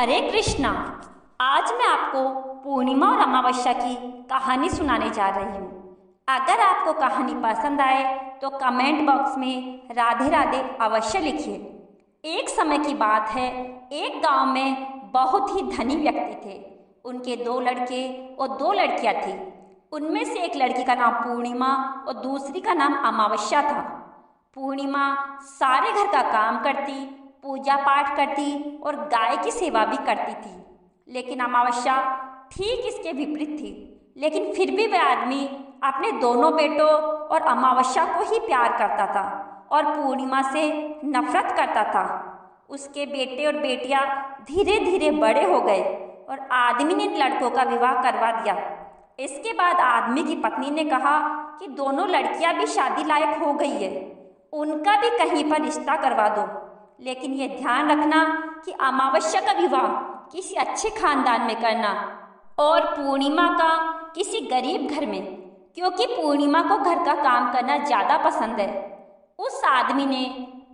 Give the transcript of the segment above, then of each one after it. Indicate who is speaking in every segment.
Speaker 1: हरे कृष्णा। आज मैं आपको पूर्णिमा और अमावस्या की कहानी सुनाने जा रही हूँ। अगर आपको कहानी पसंद आए तो कमेंट बॉक्स में राधे राधे अवश्य लिखिए। एक समय की बात है, एक गांव में बहुत ही धनी व्यक्ति थे। उनके 2 लड़के और 2 लड़कियां थीं। उनमें से एक लड़की का नाम पूर्णिमा और दूसरी का नाम अमावस्या था। पूर्णिमा सारे घर का काम करती, पूजा पाठ करती और गाय की सेवा भी करती थी। लेकिन अमावस्या ठीक इसके विपरीत थी। लेकिन फिर भी वह आदमी अपने दोनों बेटों और अमावस्या को ही प्यार करता था और पूर्णिमा से नफरत करता था। उसके बेटे और बेटियां धीरे धीरे बड़े हो गए और आदमी ने इन लड़कों का विवाह करवा दिया। इसके बाद आदमी की पत्नी ने कहा कि दोनों लड़कियां भी शादी लायक हो गई है, उनका भी कहीं पर रिश्ता करवा दो। लेकिन ये ध्यान रखना कि अमावस्या का विवाह किसी अच्छे खानदान में करना और पूर्णिमा का किसी गरीब घर में, क्योंकि पूर्णिमा को घर का काम करना ज़्यादा पसंद है। उस आदमी ने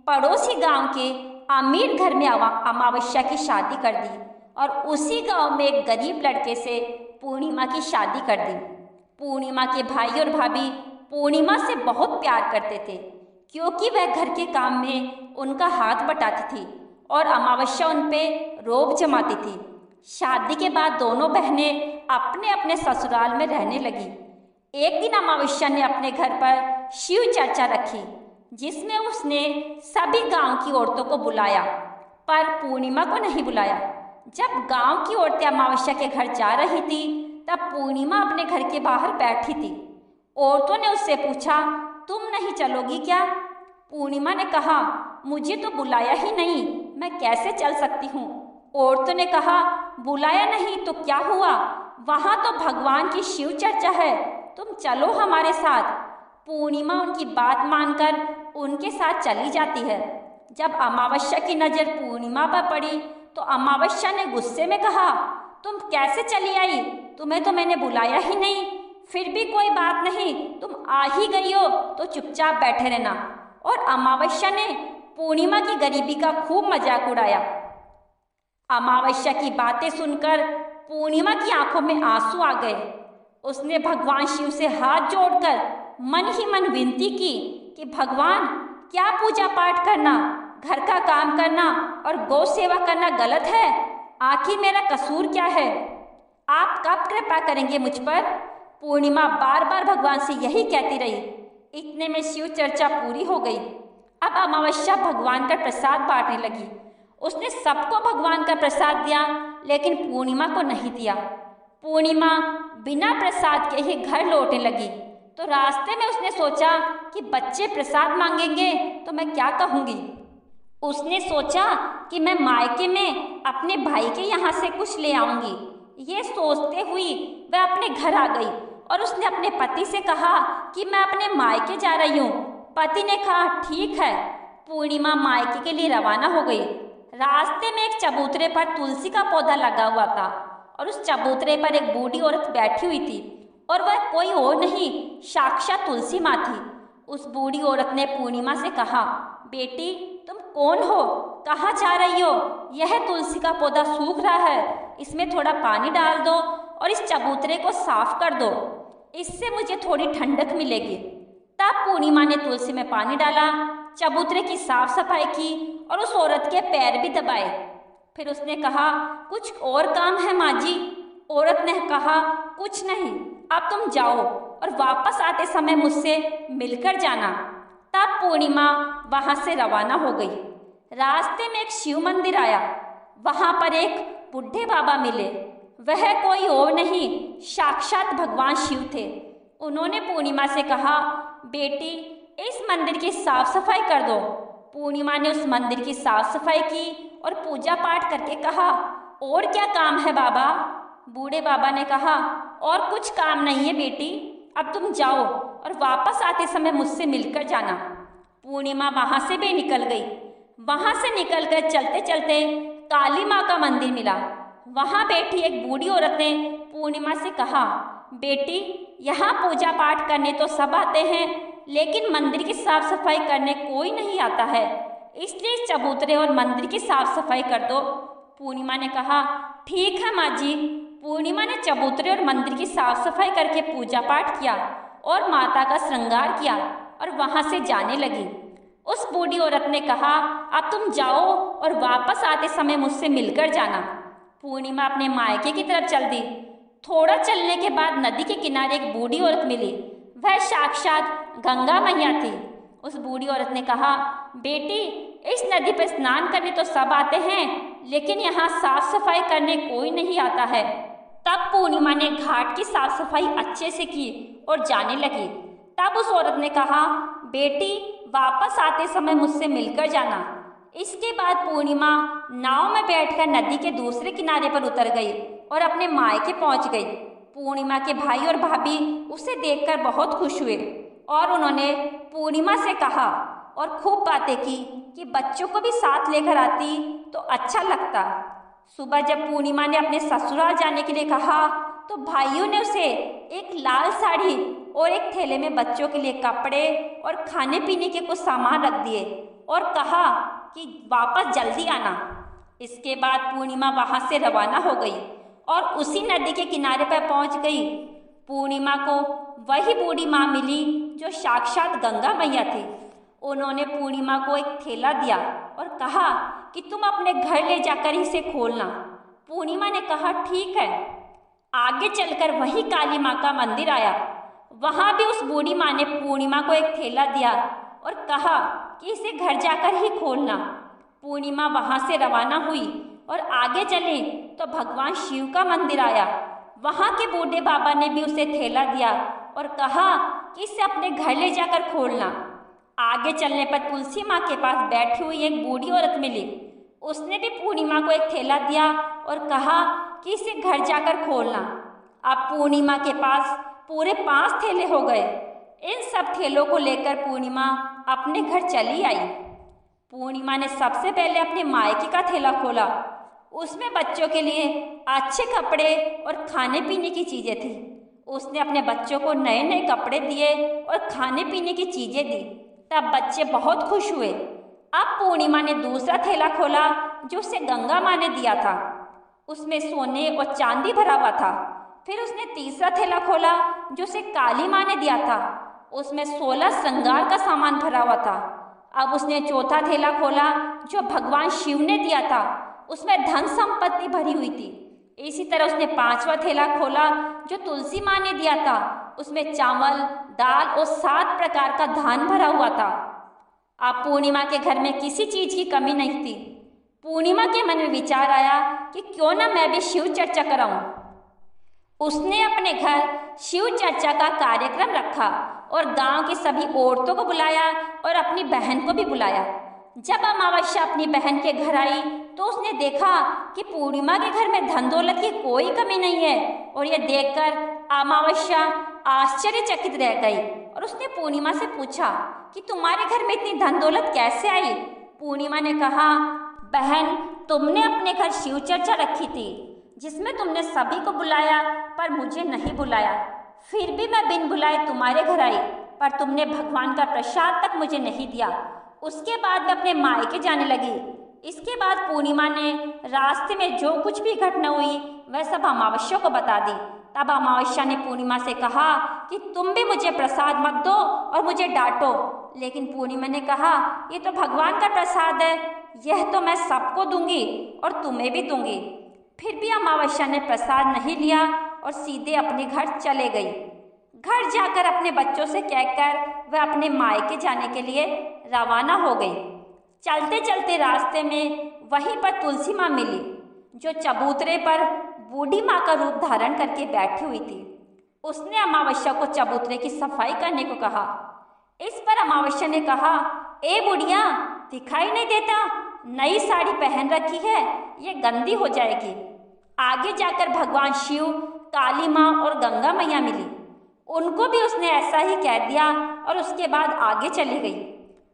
Speaker 1: पड़ोसी गांव के अमीर घर में अमावस्या की शादी कर दी और उसी गांव में एक गरीब लड़के से पूर्णिमा की शादी कर दी। पूर्णिमा के भाई और भाभी पूर्णिमा से बहुत प्यार करते थे, क्योंकि वह घर के काम में उनका हाथ बटाती थी और अमावस्या उन पे रोब जमाती थी। शादी के बाद दोनों बहनें अपने अपने ससुराल में रहने लगी। एक दिन अमावस्या ने अपने घर पर शिव चर्चा रखी, जिसमें उसने सभी गांव की औरतों को बुलाया, पर पूर्णिमा को नहीं बुलाया। जब गांव की औरतें अमावस्या के घर जा रही थी, तब पूर्णिमा अपने घर के बाहर बैठी थी। औरतों ने उससे पूछा, तुम नहीं चलोगी क्या? पूर्णिमा ने कहा, मुझे तो बुलाया ही नहीं, मैं कैसे चल सकती हूँ। औरतों ने कहा, बुलाया नहीं तो क्या हुआ, वहाँ तो भगवान की शिव चर्चा है, तुम चलो हमारे साथ। पूर्णिमा उनकी बात मानकर उनके साथ चली जाती है। जब अमावस्या की नज़र पूर्णिमा पर पड़ी तो अमावस्या ने गुस्से में कहा, तुम कैसे चली आई, तुम्हें तो मैंने बुलाया ही नहीं। फिर भी कोई बात नहीं, तुम आ ही गई हो तो चुपचाप बैठे रहना। और अमावस्या ने पूर्णिमा की गरीबी का खूब मजाक उड़ाया। अमावस्या की बातें सुनकर पूर्णिमा की आंखों में आंसू आ गए। उसने भगवान शिव से हाथ जोड़कर मन ही मन विनती की कि भगवान, क्या पूजा पाठ करना, घर का काम करना और गौ सेवा करना गलत है? आखिर मेरा कसूर क्या है? आप कब कृपा करेंगे मुझ पर? पूर्णिमा बार बार भगवान से यही कहती रही। इतने में शिव चर्चा पूरी हो गई। अब अमावस्या भगवान का प्रसाद बांटने लगी। उसने सबको भगवान का प्रसाद दिया, लेकिन पूर्णिमा को नहीं दिया। पूर्णिमा बिना प्रसाद के ही घर लौटने लगी। तो रास्ते में उसने सोचा कि बच्चे प्रसाद मांगेंगे तो मैं क्या कहूँगी। उसने सोचा कि मैं मायके में अपने भाई के यहाँ से कुछ ले आऊँगी। ये सोचते हुई वह अपने घर आ गई और उसने अपने पति से कहा कि मैं अपने मायके जा रही हूँ। पति ने कहा, ठीक है। पूर्णिमा मायके के लिए रवाना हो गई। रास्ते में एक चबूतरे पर तुलसी का पौधा लगा हुआ था और उस चबूतरे पर एक बूढ़ी औरत बैठी हुई थी और वह कोई और नहीं, साक्षात तुलसी माँ थी। उस बूढ़ी औरत ने पूर्णिमा से कहा, बेटी तुम कौन हो, कहाँ जा रही हो? यह तुलसी का पौधा सूख रहा है, इसमें थोड़ा पानी डाल दो और इस चबूतरे को साफ कर दो, इससे मुझे थोड़ी ठंडक मिलेगी। तब पूर्णिमा ने तुलसी में पानी डाला, चबूतरे की साफ सफाई की और उस औरत के पैर भी दबाए। फिर उसने कहा, कुछ और काम है माँ जी? औरत ने कहा, कुछ नहीं, अब तुम जाओ और वापस आते समय मुझसे मिलकर जाना। तब पूर्णिमा वहाँ से रवाना हो गई। रास्ते में एक शिव मंदिर आया। वहाँ पर एक बुढ़े बाबा मिले। वह कोई और नहीं, साक्षात भगवान शिव थे। उन्होंने पूर्णिमा से कहा, बेटी इस मंदिर की साफ सफाई कर दो। पूर्णिमा ने उस मंदिर की साफ सफाई की और पूजा पाठ करके कहा, और क्या काम है बाबा? बूढ़े बाबा ने कहा, और कुछ काम नहीं है बेटी, अब तुम जाओ और वापस आते समय मुझसे मिलकर जाना। पूर्णिमा वहाँ से भी निकल गई। वहाँ से निकलकर चलते चलते काली माँ का मंदिर मिला। वहाँ बैठी एक बूढ़ी औरत ने पूर्णिमा से कहा, बेटी यहाँ पूजा पाठ करने तो सब आते हैं, लेकिन मंदिर की साफ सफाई करने कोई नहीं आता है, इसलिए चबूतरे और मंदिर की साफ सफाई कर दो। पूर्णिमा ने कहा, ठीक है माँ जी। पूर्णिमा ने चबूतरे और मंदिर की साफ सफाई करके पूजा पाठ किया और माता का श्रृंगार किया और वहाँ से जाने लगी। उस बूढ़ी औरत ने कहा, अब तुम जाओ और वापस आते समय मुझसे मिलकर जाना। पूर्णिमा अपने मायके की तरफ चल दी। थोड़ा चलने के बाद नदी के किनारे एक बूढ़ी औरत मिली। वह साक्षात गंगा मैया थी। उस बूढ़ी औरत ने कहा, बेटी, इस नदी पर स्नान करने तो सब आते हैं, लेकिन यहाँ साफ सफाई करने कोई नहीं आता है। तब पूर्णिमा ने घाट की साफ सफाई अच्छे से की और जाने लगी। तब उस औरत ने कहा, बेटी, वापस आते समय मुझसे मिलकर जाना। इसके बाद पूर्णिमा नाव में बैठकर नदी के दूसरे किनारे पर उतर गई और अपने मायके पहुंच गई। पूर्णिमा के भाई और भाभी उसे देखकर बहुत खुश हुए और उन्होंने पूर्णिमा से कहा और खूब बातें की कि बच्चों को भी साथ लेकर आती तो अच्छा लगता। सुबह जब पूर्णिमा ने अपने ससुराल जाने के लिए कहा तो भाइयों ने उसे एक लाल साड़ी और एक थैले में बच्चों के लिए कपड़े और खाने पीने के कुछ सामान रख दिए और कहा कि वापस जल्दी आना। इसके बाद पूर्णिमा वहाँ से रवाना हो गई और उसी नदी के किनारे पर पहुँच गई। पूर्णिमा को वही बूढ़ी माँ मिली जो साक्षात गंगा मैया थी। उन्होंने पूर्णिमा को एक थैला दिया और कहा कि तुम अपने घर ले जाकर इसे खोलना। पूर्णिमा ने कहा, ठीक है। आगे चलकर वही काली माँ का मंदिर आया। वहाँ भी उस बूढ़ी माँ ने पूर्णिमा को एक थैला दिया और कहा कि इसे घर जाकर ही खोलना। पूर्णिमा वहाँ से रवाना हुई और आगे चले तो भगवान शिव का मंदिर आया। वहाँ के बूढ़े बाबा ने भी उसे थैला दिया और कहा कि इसे अपने घर ले जाकर खोलना। आगे चलने पर तुलसी माँ के पास बैठी हुई एक बूढ़ी औरत मिली। उसने भी पूर्णिमा को एक थैला दिया और कहा कि इसे घर जाकर खोलना। अब पूर्णिमा के पास पूरे 5 थैले हो गए। इन सब थैलों को लेकर पूर्णिमा अपने घर चली आई। पूर्णिमा ने सबसे पहले अपने मायके का थैला खोला। उसमें बच्चों के लिए अच्छे कपड़े और खाने पीने की चीज़ें थी। उसने अपने बच्चों को नए नए कपड़े दिए और खाने पीने की चीज़ें दी। तब बच्चे बहुत खुश हुए। अब पूर्णिमा ने दूसरा थैला खोला जो उसे गंगा माँ ने दिया था। उसमें सोने और चांदी भरा हुआ था। फिर उसने तीसरा थैला खोला जो उसे काली माँ ने दिया था। उसमें 16 श्रृंगार का सामान भरा हुआ था। अब उसने चौथा थैला खोला जो भगवान शिव ने दिया था। उसमें धन संपत्ति भरी हुई थी। इसी तरह उसने 5वां थैला खोला जो तुलसी माँ ने दिया था। उसमें चावल, दाल और 7 प्रकार का धान भरा हुआ था। अब पूर्णिमा के घर में किसी चीज़ की कमी नहीं थी। पूर्णिमा के मन में विचार आया कि क्यों ना मैं भी शिव चर्चा कराऊं। उसने अपने घर शिव चर्चा का कार्यक्रम रखा और गांव की सभी औरतों को बुलाया और अपनी बहन को भी बुलाया। जब अमावस्या अपनी बहन के घर आई तो उसने देखा कि पूर्णिमा के घर में धन दौलत की कोई कमी नहीं है और यह देखकर अमावस्या आश्चर्यचकित रह गई और उसने पूर्णिमा से पूछा कि तुम्हारे घर में इतनी धन दौलत कैसे आई। पूर्णिमा ने कहा, बहन, तुमने अपने घर शिव चर्चा रखी थी जिसमें तुमने सभी को बुलाया पर मुझे नहीं बुलाया। फिर भी मैं बिन बुलाए तुम्हारे घर आई, पर तुमने भगवान का प्रसाद तक मुझे नहीं दिया। उसके बाद मैं अपने मायके जाने लगी। इसके बाद पूर्णिमा ने रास्ते में जो कुछ भी घटना हुई वह सब अमावस्या को बता दी। तब अमावस्या ने पूर्णिमा से कहा कि तुम भी मुझे प्रसाद मत दो और मुझे डांटो। लेकिन पूर्णिमा ने कहा, ये तो भगवान का प्रसाद है, यह तो मैं सबको दूंगी और तुम्हें भी दूंगी। फिर भी अमावस्या ने प्रसाद नहीं लिया और सीधे अपने घर चले गई। घर जाकर अपने बच्चों से कहकर वह अपने मायके जाने के लिए रवाना हो गई। चलते चलते रास्ते में वहीं पर तुलसी माँ मिली जो चबूतरे पर बूढ़ी माँ का रूप धारण करके बैठी हुई थी। उसने अमावस्या को चबूतरे की सफाई करने को कहा। इस पर अमावस्या ने कहा, ए बुढ़िया, दिखाई नहीं देता, नई साड़ी पहन रखी है, ये गंदी हो जाएगी। आगे जाकर भगवान शिव, काली माँ और गंगा मैया मिली। उनको भी उसने ऐसा ही कह दिया और उसके बाद आगे चली गई।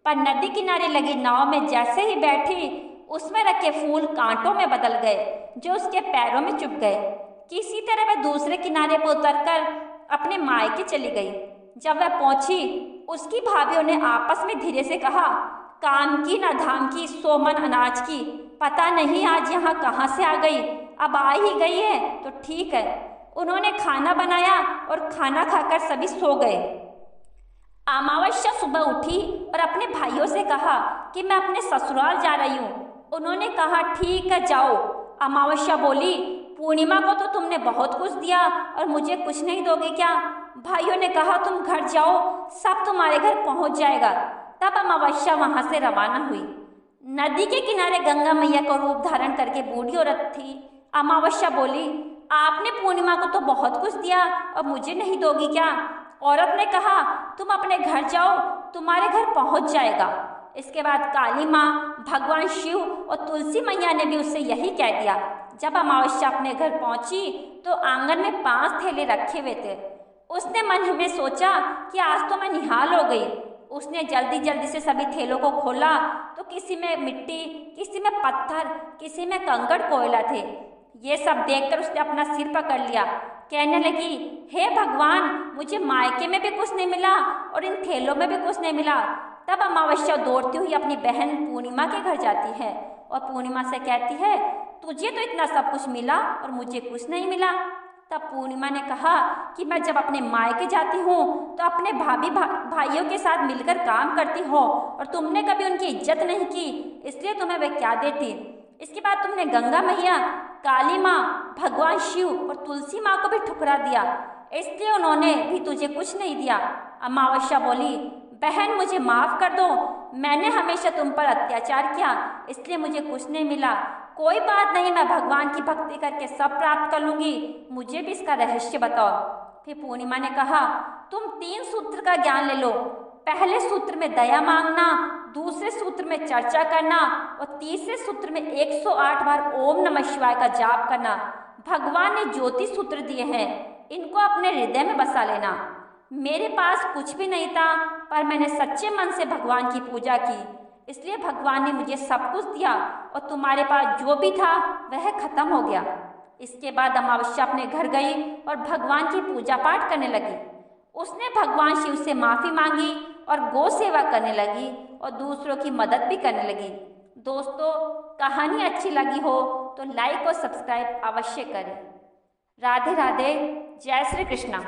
Speaker 1: पर नदी किनारे लगी नाव में जैसे ही बैठी, उसमें रखे फूल कांटों में बदल गए जो उसके पैरों में चुभ गए। किसी तरह वह दूसरे किनारे पर उतरकर अपने मायके चली गई। जब वह पहुंची, उसकी भाभीयों ने आपस में धीरे से कहा, काम की ना धाम की, 100 मन अनाज की, पता नहीं आज यहाँ कहाँ से आ गई, अब आ ही गई है तो ठीक है। उन्होंने खाना बनाया और खाना खाकर सभी सो गए। अमावस्या सुबह उठी और अपने भाइयों से कहा कि मैं अपने ससुराल जा रही हूँ। उन्होंने कहा ठीक है जाओ। अमावस्या बोली, पूर्णिमा को तो तुमने बहुत कुछ दिया और मुझे कुछ नहीं दोगे क्या? भाइयों ने कहा तुम घर जाओ, सब तुम्हारे घर पहुँच जाएगा। तब अमावस्या वहाँ से रवाना हुई। नदी के किनारे गंगा मैया का रूप धारण करके बूढ़ी औरत थी। अमावस्या बोली, आपने पूर्णिमा को तो बहुत कुछ दिया और मुझे नहीं दोगी क्या? औरत ने कहा तुम अपने घर जाओ, तुम्हारे घर पहुंच जाएगा। इसके बाद काली माँ, भगवान शिव और तुलसी मैया ने भी उससे यही कह दिया। जब अमावस्या अपने घर पहुंची तो आंगन में 5 थैले रखे हुए थे। उसने मन में सोचा कि आज तो मैं निहाल हो गई। उसने जल्दी जल्दी से सभी थैलों को खोला तो किसी में मिट्टी, किसी में पत्थर, किसी में कंकड़ कोयला थे। ये सब देखकर उसने अपना सिर पकड़ लिया। कहने लगी, हे भगवान, मुझे मायके में भी कुछ नहीं मिला और इन थैलों में भी कुछ नहीं मिला। तब अमावस्या दौड़ती हुई अपनी बहन पूर्णिमा के घर जाती है और पूर्णिमा से कहती है, तुझे तो इतना सब कुछ मिला और मुझे कुछ नहीं मिला। तब पूर्णिमा ने कहा कि मैं जब अपने मायके जाती हूँ तो अपने भाइयों के साथ मिलकर काम करती हो और तुमने कभी उनकी इज्जत नहीं की, इसलिए तुम्हें वे क्या देती। इसके बाद तुमने गंगा मैया, काली माँ, भगवान शिव और तुलसी माँ को भी ठुकरा दिया, इसलिए उन्होंने भी तुझे कुछ नहीं दिया। अमावस्या बोली, बहन मुझे माफ़ कर दो, मैंने हमेशा तुम पर अत्याचार किया, इसलिए मुझे कुछ नहीं मिला। कोई बात नहीं, मैं भगवान की भक्ति करके सब प्राप्त कर लूँगी, मुझे भी इसका रहस्य बताओ। फिर पूर्णिमा ने कहा, तुम 3 सूत्र का ज्ञान ले लो। पहले सूत्र में दया मांगना, दूसरे सूत्र में चर्चा करना और तीसरे सूत्र में 108 बार ओम नमः शिवाय का जाप करना। भगवान ने ज्योति सूत्र दिए हैं, इनको अपने हृदय में बसा लेना। मेरे पास कुछ भी नहीं था, पर मैंने सच्चे मन से भगवान की पूजा की, इसलिए भगवान ने मुझे सब कुछ दिया और तुम्हारे पास जो भी था वह खत्म हो गया। इसके बाद अमावस्या अपने घर गई और भगवान की पूजा पाठ करने लगी। उसने भगवान शिव से माफ़ी मांगी और गौ सेवा करने लगी और दूसरों की मदद भी करने लगी। दोस्तों, कहानी अच्छी लगी हो तो लाइक और सब्सक्राइब अवश्य करें। राधे राधे, जय श्री कृष्णा।